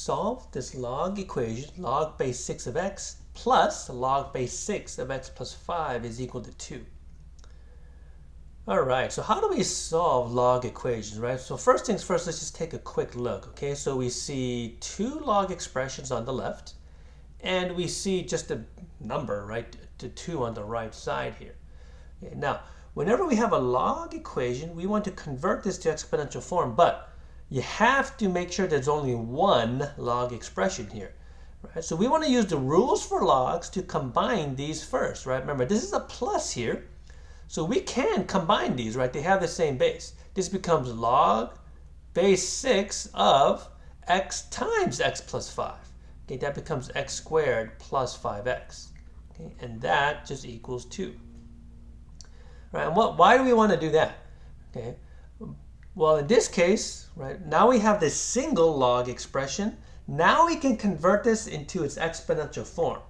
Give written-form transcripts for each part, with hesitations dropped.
solve this log equation, log base 6 of x plus log base 6 of x plus 5 is equal to 2. All right, so how do we solve log equations, right? So first things first, let's just take a quick look, okay? So we see two log expressions on the left, and we see just a number, right, to 2 on the right side here. Okay, now, whenever we have a log equation, we want to convert this to exponential form, but you have to make sure there's only one log expression here, right? So we want to use the rules for logs to combine these first, right? Remember, this is a plus here, so we can combine these, right? They have the same base. This becomes log base 6 of x times x plus 5. Okay, that becomes x squared plus 5x. Okay, and that just equals 2. Right, and why do we want to do that? Okay, well, in this case, right, now we have this single log expression. Now we can convert this into its exponential form.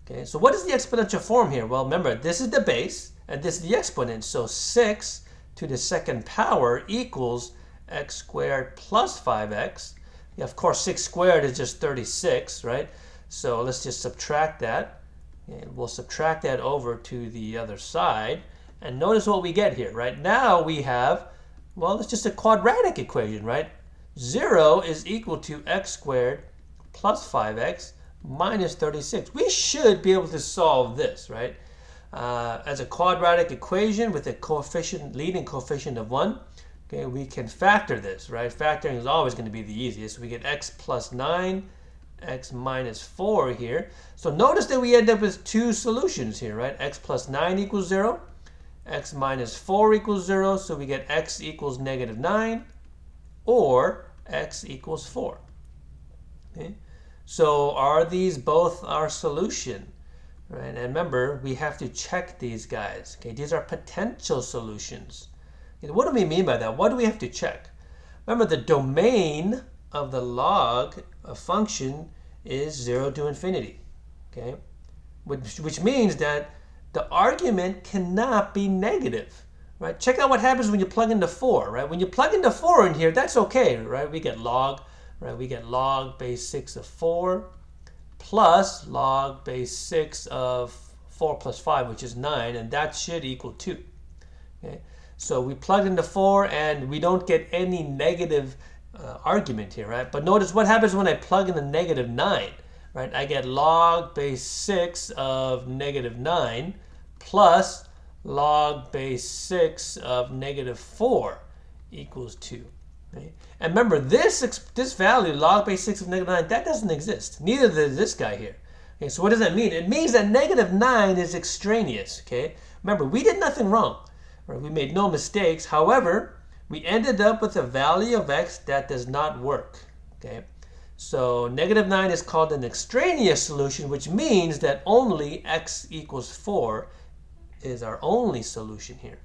Okay, so what is the exponential form here? Well, remember, this is the base, and this is the exponent. So 6 to the second power equals x squared plus 5x. Yeah, of course, 6 squared is just 36, right? So let's just subtract that. And we'll subtract that over to the other side. And notice what we get here, right? Now we have, well, it's just a quadratic equation, right? 0 is equal to x squared plus 5x minus 36. We should be able to solve this, right? As a quadratic equation with a coefficient, leading coefficient of 1, okay, we can factor this, right? Factoring is always going to be the easiest. We get x plus 9, x minus 4 here. So notice that we end up with two solutions here, right? X plus 9 equals 0. X minus 4 equals 0. So we get x equals negative 9 or x equals 4. Okay? So are these both our solution? Right? And remember, we have to check these guys. Okay? These are potential solutions. Okay, what do we mean by that? What do we have to check? Remember, the domain of the log of function is 0 to infinity. Okay? Which means that the argument cannot be negative. Right? Check out what happens when you plug into 4. Right? When you plug into 4 in here, that's okay. Right? We get log. Right? We get log base 6 of 4 plus log base 6 of 4 plus 5, which is 9, and that should equal 2. Okay? So we plug into 4, and we don't get any negative argument here, right? But notice what happens when I plug in the negative 9, right? I get log base 6 of negative 9 plus log base 6 of negative 4 equals 2. Okay? And remember, this value, log base 6 of negative 9, that doesn't exist. Neither does this guy here. Okay, so what does that mean? It means that negative 9 is extraneous. Okay? Remember, we did nothing wrong. Right? We made no mistakes. However, we ended up with a value of x that does not work. Okay? So negative 9 is called an extraneous solution, which means that only x equals 4 is our only solution here.